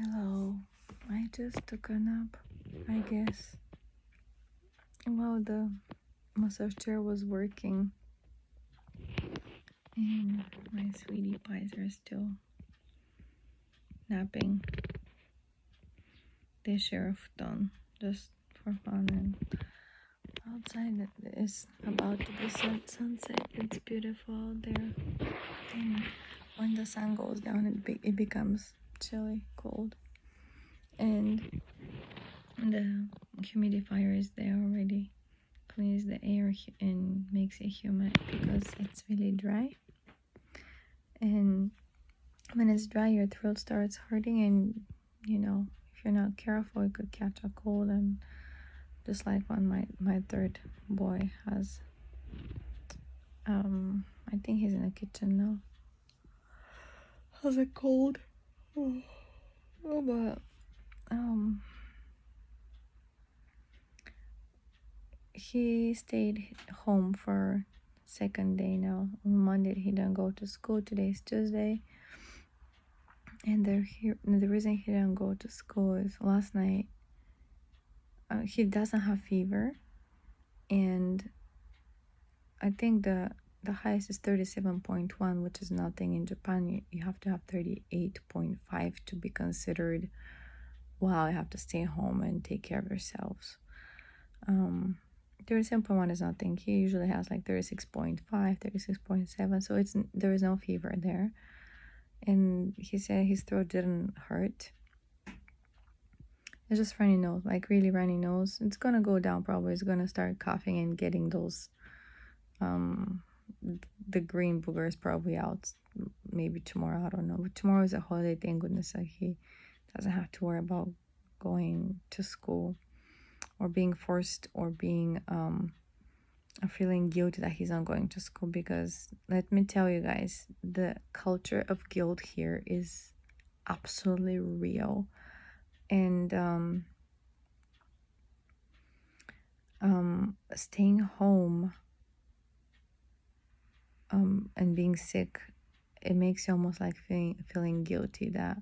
Hello. I just took a nap, I guess. While the massage chair was working, and my sweetie pies are still napping. They share a futon just for fun, and outside it is about to be sunset. It's beautiful out there, and when the sun goes down, it becomes chilly, cold, and the humidifier is there already. Cleans the air and makes it humid because it's really dry, and when it's dry your throat starts hurting, and if you're not careful you could catch a cold, and just like when my third boy has I think he's in the kitchen now, has a cold. But he stayed home for second day now. On Monday he didn't go to school. Today's Tuesday, and the reason he didn't go to school is last night he doesn't have fever, and I think the highest is 37.1, which is nothing. In Japan you have to have 38.5 to be considered, wow, you have to stay home and take care of yourselves. 37.1 is nothing. He usually has like 36.5, 36.7, so there is no fever there. And he said his throat didn't hurt. It's just runny nose, like really runny nose. It's gonna go down probably. It's gonna start coughing and getting those the green boogers probably out maybe tomorrow. I don't know. But tomorrow is a holiday, thank goodness. Like he doesn't have to worry about going to school or being forced or being feeling guilty that he's not going to school, because let me tell you guys, the culture of guilt here is absolutely real. And staying home and being sick, it makes you almost like feeling guilty that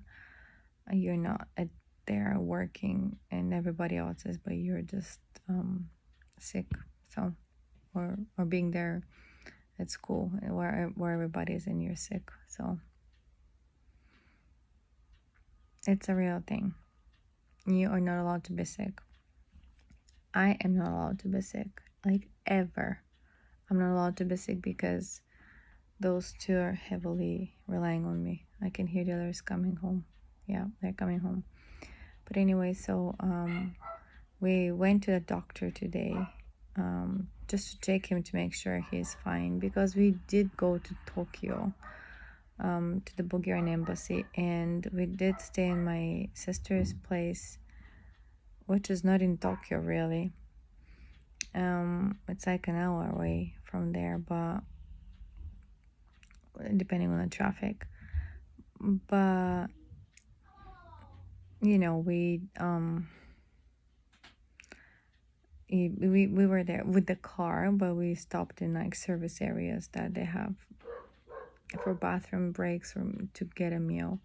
you're not there working and everybody else is, but you're just sick. So or being there at school where everybody is and you're sick. So it's a real thing. You are not allowed to be sick. I am not allowed to be sick, like ever. I'm not allowed to be sick because those two are heavily relying on me. I can hear the others coming home. Yeah, they're coming home. But anyway, so we went to the doctor today just to check him to make sure he's fine, because we did go to Tokyo, to the Bulgarian embassy, and we did stay in my sister's place, which is not in Tokyo really. It's like an hour away from there, but depending on the traffic. But we we were there with the car, but we stopped in like service areas that they have for bathroom breaks or to get a meal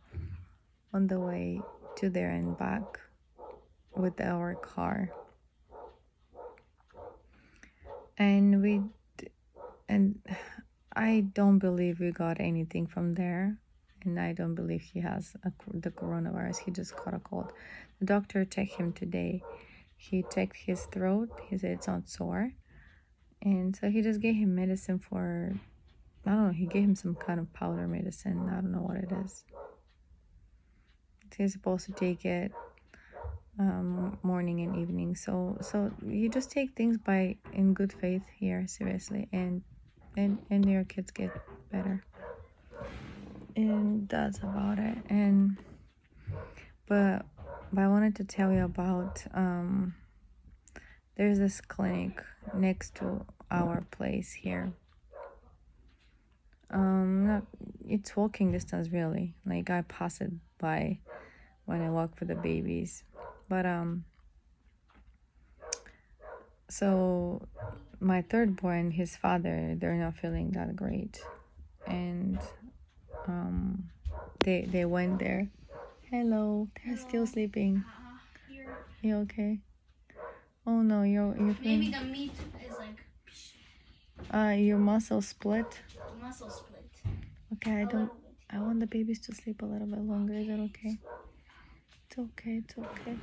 on the way to there and back with our car. And I don't believe we got anything from there, and I don't believe he has the coronavirus. He just caught a cold. The doctor checked him today. He checked his throat. He said it's not sore, and so he just gave him medicine for, I don't know, he gave him some kind of powder medicine. I don't know what it is. He's supposed to take it morning and evening. So you just take things in good faith here, seriously, and your kids get better. And that's about it. But I wanted to tell you about there's this clinic next to our place here. It's walking distance really. Like I pass it by when I walk for the babies. But so my third boy and his father, they're not feeling that great, and they went there. Hello. They're still sleeping. You okay? Oh no, you're Maybe feeling. the meat is like Your muscle split. muscle split. Okay, A little bit. I want the babies to sleep a little bit longer. Is that okay? It's okay. It's okay.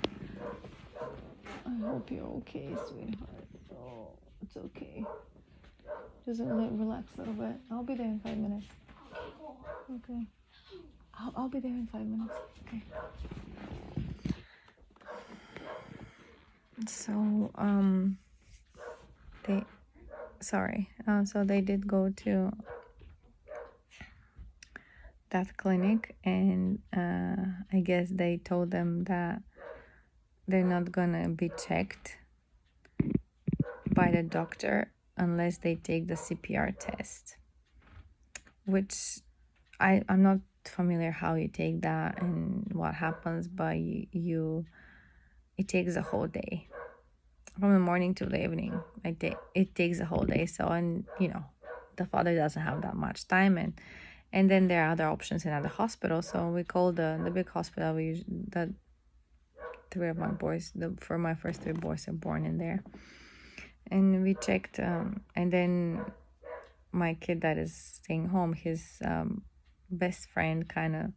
I hope you're okay, sweetheart. Oh, it's okay. Just relax a little bit. I'll be there in 5 minutes. Okay, cool. Okay. I'll be there in 5 minutes. Okay. So they sorry. So they did go to that clinic, and I guess they told them that they're not gonna be checked by the doctor unless they take the CPR test, which I'm not familiar how you take that and what happens, but it takes a whole day from the morning to the evening. It takes a whole day. So, and the father doesn't have that much time, and then there are other options in other hospitals. So we called the big hospital. The three of my boys, for my first three boys are born in there, and we checked. And then my kid that is staying home, his best friend kind of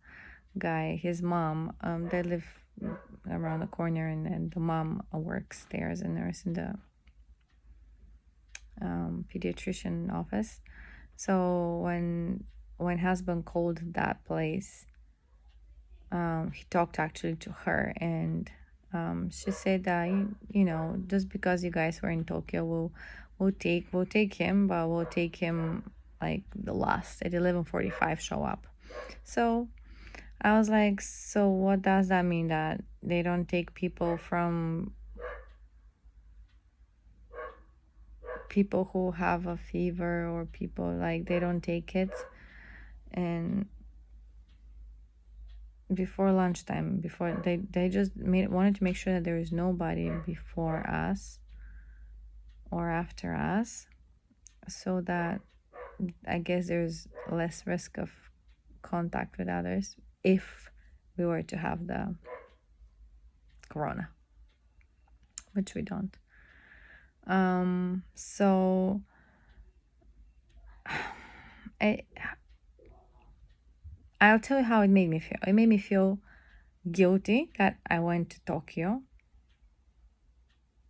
guy, his mom, they live around the corner, and then the mom works there as a nurse in the pediatrician office. So when husband called that place, he talked actually to her, and she said that just because you guys were in Tokyo, we'll take him, but we'll take him like the last at 11:45 show up. So I was like, so what does that mean, that they don't take people who have a fever, or people like they don't take it? And before lunchtime, before they just wanted to make sure that there is nobody before us or after us, so that I guess there's less risk of contact with others if we were to have the corona, which we don't. So I'll tell you how it made me feel. It made me feel guilty that I went to Tokyo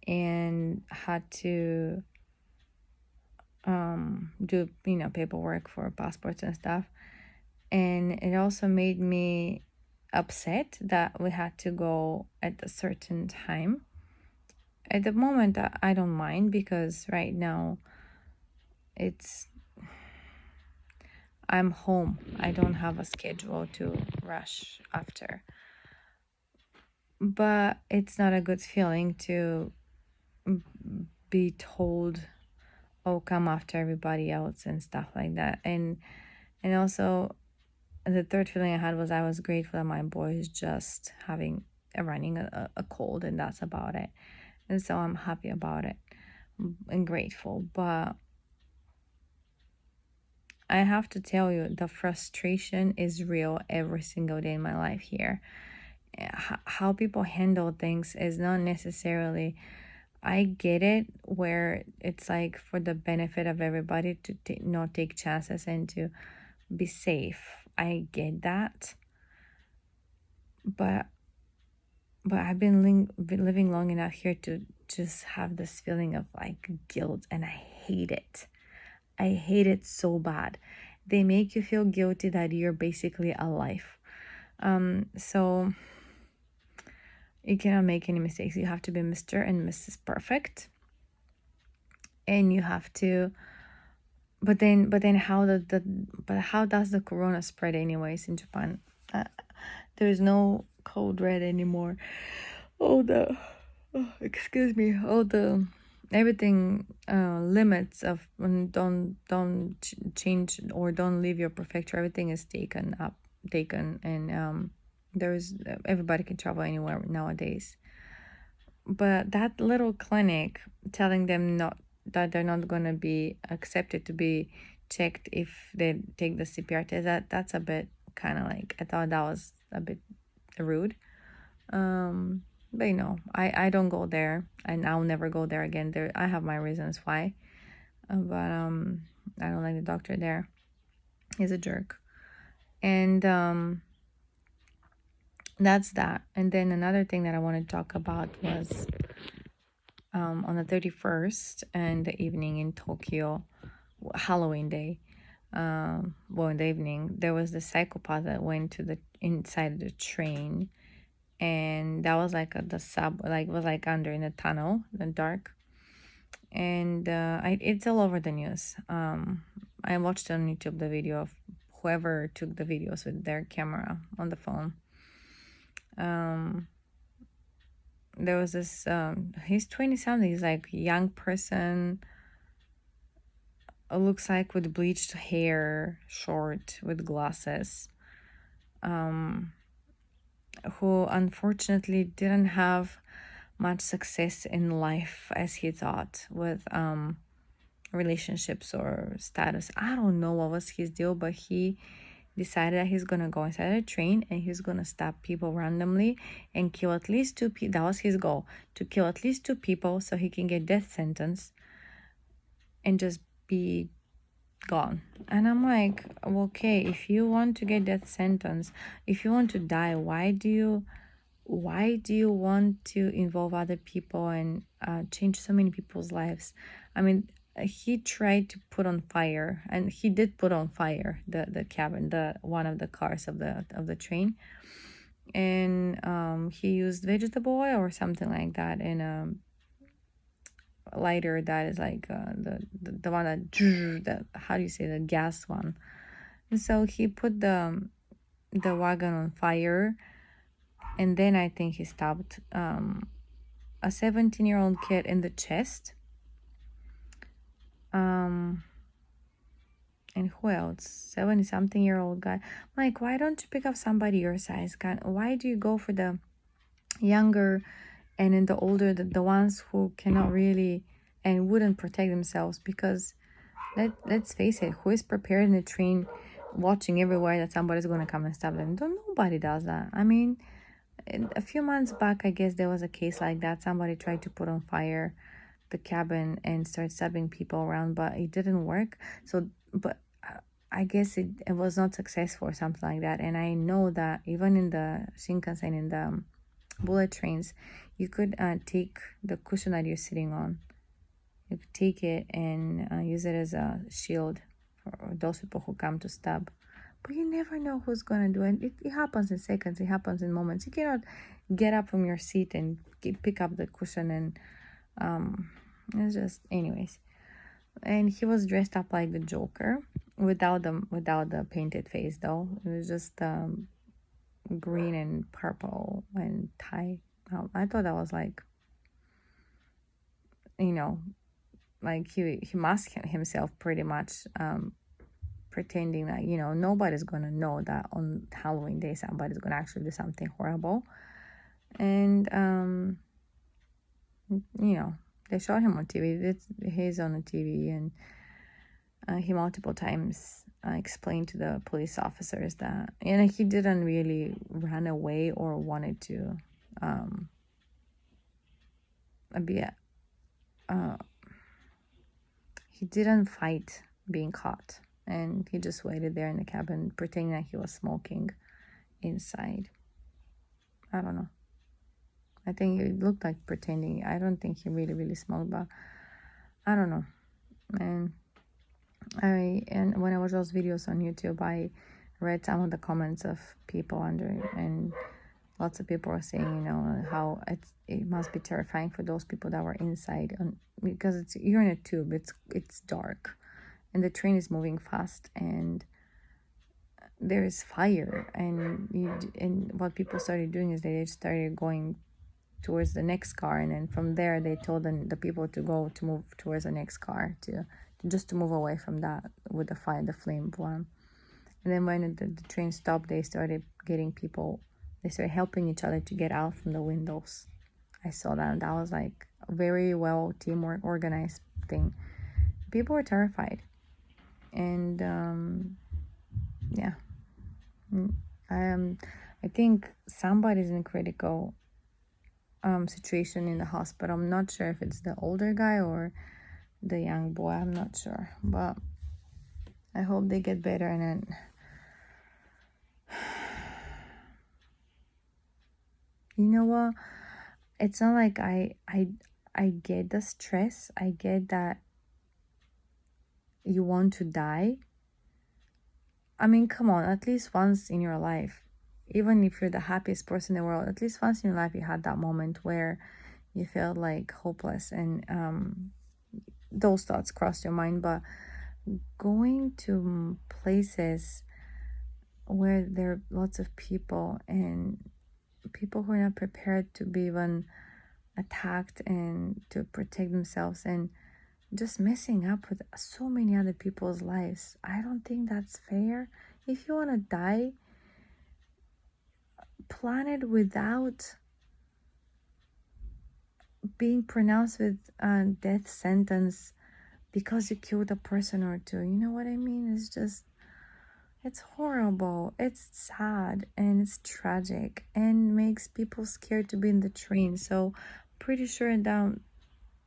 and had to do paperwork for passports and stuff, and it also made me upset that we had to go at a certain time. At the moment, I don't mind, because right now I'm home. I don't have a schedule to rush after. But it's not a good feeling to be told, oh, come after everybody else and stuff like that. And also, the third feeling I had was I was grateful that my boy is just running a cold, and that's about it. And so I'm happy about it and grateful. But I have to tell you, the frustration is real every single day in my life here. How people handle things is not necessarily, I get it, where it's like for the benefit of everybody to not take chances and to be safe. I get that. But I've been living long enough here to just have this feeling of like guilt, and I hate it. I hate it so bad. They make you feel guilty that you're basically alive. So you cannot make any mistakes. You have to be Mr. and Mrs. Perfect. And you have to, but then how how does the corona spread anyways in Japan? There's no code red anymore. All the excuse me, all the everything limits of don't change or don't leave your prefecture, everything is taken, and there's everybody can travel anywhere nowadays. But that little clinic telling them not that they're not going to be accepted to be checked if they take the CPR test, that's a bit kind of like, I thought that was a bit rude. But I don't go there, and I'll never go there again. There, I have my reasons why, but I don't like the doctor there. He's a jerk, and that's that. And then another thing that I want to talk about was on the 31st in the evening in Tokyo, Halloween day. Well, in the evening, there was the psychopath that went to the inside of the train, and that was like the sub, like was like under in a tunnel, the dark, and it's all over the news. I watched on YouTube the video of whoever took the videos with their camera on the phone. There was this he's 20 something, he's like young person, looks like with bleached hair, short, with glasses, who unfortunately didn't have much success in life as he thought with relationships or status. I don't know what was his deal, but he decided that he's gonna go inside a train and he's gonna stop people randomly and kill at least two people. That was his goal, to kill at least two people so he can get death sentence and just be gone. And I'm like, okay, if you want to get death sentence, if you want to die, why do you want to involve other people and change so many people's lives? I mean, he tried to put on fire, and he did put on fire the cabin, the one of the cars of the train, and he used vegetable oil or something like that in a lighter that is like the one that the, how do you say, the gas one. And so he put the wagon on fire, and then I think he stabbed a 17-year-old kid in the chest. And who else? 70-something-year-old guy. Like, why don't you pick up somebody your size? Why do you go for the younger and in the older, the ones who cannot really and wouldn't protect themselves? Because let's face it, who is prepared in the train watching everywhere that somebody's going to come and stab them? Nobody does that. I mean, a few months back, I guess there was a case like that. Somebody tried to put on fire the cabin and start stabbing people around, but it didn't work. So, but I guess it was not successful or something like that. And I know that even in the Shinkansen, in the bullet trains, you could take the cushion that you're sitting on. You could take it and use it as a shield for those people who come to stab. But you never know who's gonna do it. It happens in seconds. It happens in moments. You cannot get up from your seat and pick up the cushion, and it's just, anyways. And he was dressed up like the Joker without the painted face though. It was just green and purple and tie. I thought that was like, like he masked himself pretty much, pretending that nobody's gonna know that on Halloween day somebody's gonna actually do something horrible. And they showed him on TV. He's on the TV, and he multiple times explained to the police officers that he didn't really run away or wanted to be he didn't fight being caught, and he just waited there in the cabin pretending that he was smoking inside. I don't know. I think it looked like pretending. I don't think he really smoked, but I don't know. And when I watched those videos on YouTube, I read some of the comments of people under, and lots of people are saying, how it must be terrifying for those people that were inside, because you're in a tube. It's dark, and the train is moving fast, and there is fire, and what people started doing is they started going towards the next car, and then from there they told the people to move towards the next car, to move away from that with the fire, the flame one. And then when the train stopped, they started helping each other to get out from the windows. I saw that, and that was like a very well teamwork organized thing. People were terrified, and yeah, I I think somebody's in critical situation in the hospital. I'm not sure if it's the older guy or the young boy. I'm not sure, but I hope they get better. And then, you know what? It's not like I get the stress. I get that you want to die. I mean, come on, at least once in your life, even if you're the happiest person in the world, at least once in your life you had that moment where you felt like hopeless and those thoughts crossed your mind. But going to places where there are lots of people and people who are not prepared to be even attacked and to protect themselves and just messing up with so many other people's lives. I don't think that's fair. If you want to die, plan it without being pronounced with a death sentence because you killed a person or two. You know what I mean? It's just, it's horrible. It's sad and it's tragic and makes people scared to be in the train. So, pretty sure that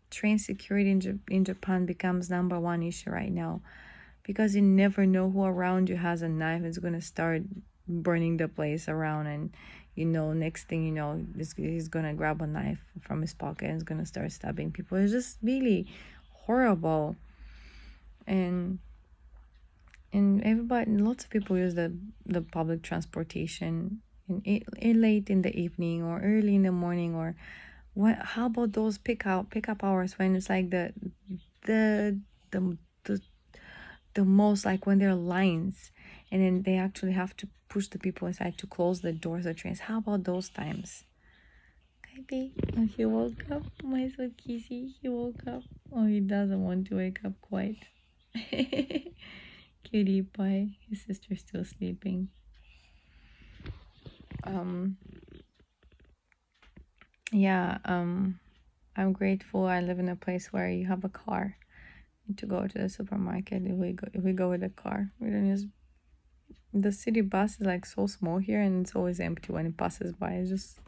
train security in Japan becomes number one issue right now, because you never know who around you has a knife. It's gonna start burning the place around, and next thing you know, he's gonna grab a knife from his pocket and is gonna start stabbing people. It's just really horrible. And everybody, lots of people use the public transportation late in the evening or early in the morning, or what? How about those pickup hours when it's like the the the the most, like when there are lines and then they actually have to push the people inside to close the doors of trains. How about those times? Baby, oh, he woke up. My sweet kissy, he woke up. Oh, he doesn't want to wake up quite. Cutie pie. His sister's still sleeping. Um, yeah, I'm grateful I live in a place where you have a car to go to the supermarket. If we go with a car, we don't use the city bus. Is like so small here and it's always empty when it passes by. It's just,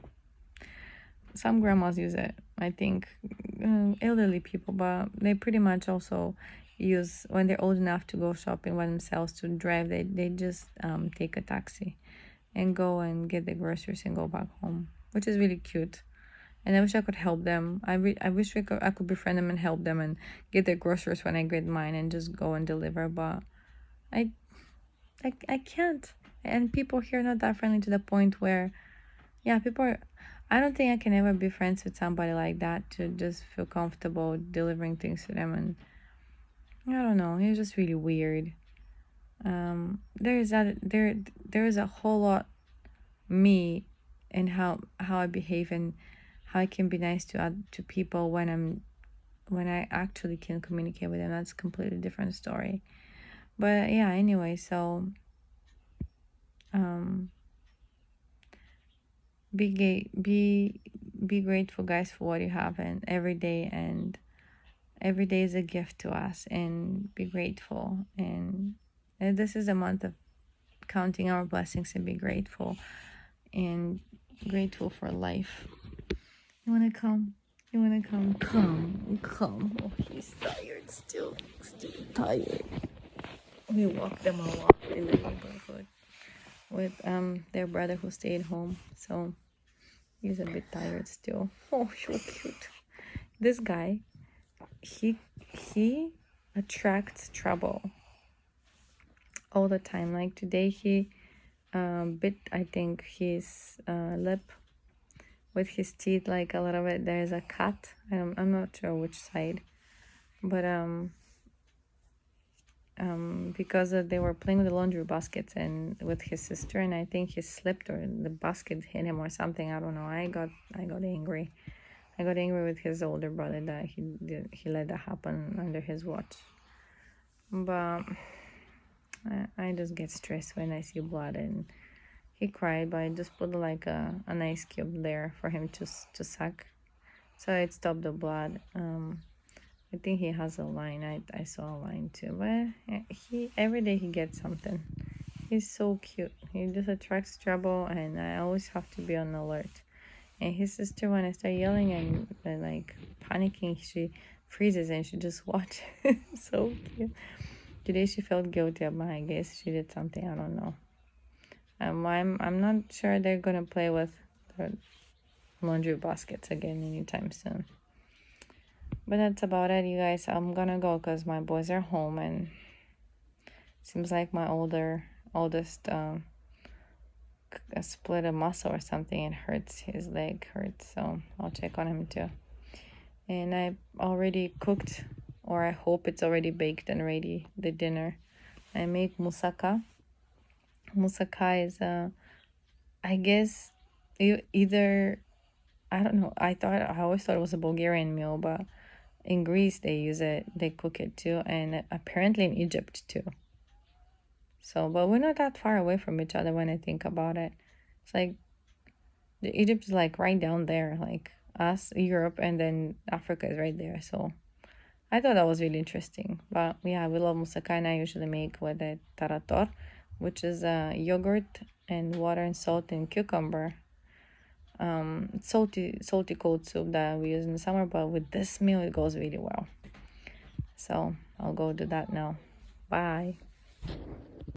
some grandmas use it, I think, elderly people, but they pretty much also use, when they're old enough to go shopping by themselves, to drive, they just take a taxi and go and get the groceries and go back home, which is really cute. And I wish I could help them. I wish I could befriend them and help them and get their groceries when I get mine and just go and deliver. But I I can't. And people here are not that friendly to the point where, yeah, people are. I don't think I can ever be friends with somebody like that, to just feel comfortable delivering things to them. And I don't know. It's just really weird. There is a whole lot me and how I behave and how I can be nice to people when I actually can communicate with them. That's a completely different story. But yeah, anyway, so um be grateful, guys, for what you have, and every day is a gift to us, and be grateful. And this is a month of counting our blessings and be grateful, and grateful for life. You want to come? You want to come? Come. Oh, he's tired still tired. We walk them a lot in the neighborhood with their brother who stayed home, so he's a bit tired still. Oh, so cute. This guy, he he attracts trouble all the time. Like today, he bit, I think, his lip with his teeth, like a little bit. There's a cut. I'm not sure which side, but because they were playing with the laundry baskets and with his sister, and I think he slipped or the basket hit him or something. I don't know. I got angry. I got angry with his older brother that he let that happen under his watch. But I just get stressed when I see blood, and he cried, but I just put like an ice cube there for him to suck, so it stopped the blood. I think he has a line. I saw a line too, but he every day he gets something. He's so cute. He just attracts trouble, and I always have to be on alert. And his sister, when I start yelling and like panicking, she freezes and she just watches. So cute. Today she felt guilty about. I guess she did something. I don't know. I'm not sure they're gonna play with the laundry baskets again anytime soon. But that's about it, you guys. I'm gonna go because my boys are home, and seems like my oldest split a muscle or something. It hurts. His leg hurts, so I'll check on him too. And I already cooked, or I hope it's already baked and ready, the dinner. I make moussaka. Moussaka is I guess either, I don't know. I always thought it was a Bulgarian meal, but in Greece they use it. They cook it too, and apparently in Egypt too. So, but we're not that far away from each other when I think about it. It's like Egypt is like right down there, like us, Europe, and then Africa is right there. So I thought that was really interesting. But yeah, we love moussaka, and I usually make with it tarator, which is yogurt and water and salt and cucumber. It's salty cold soup that we use in the summer, but with this meal it goes really well. So I'll go do that now. Bye.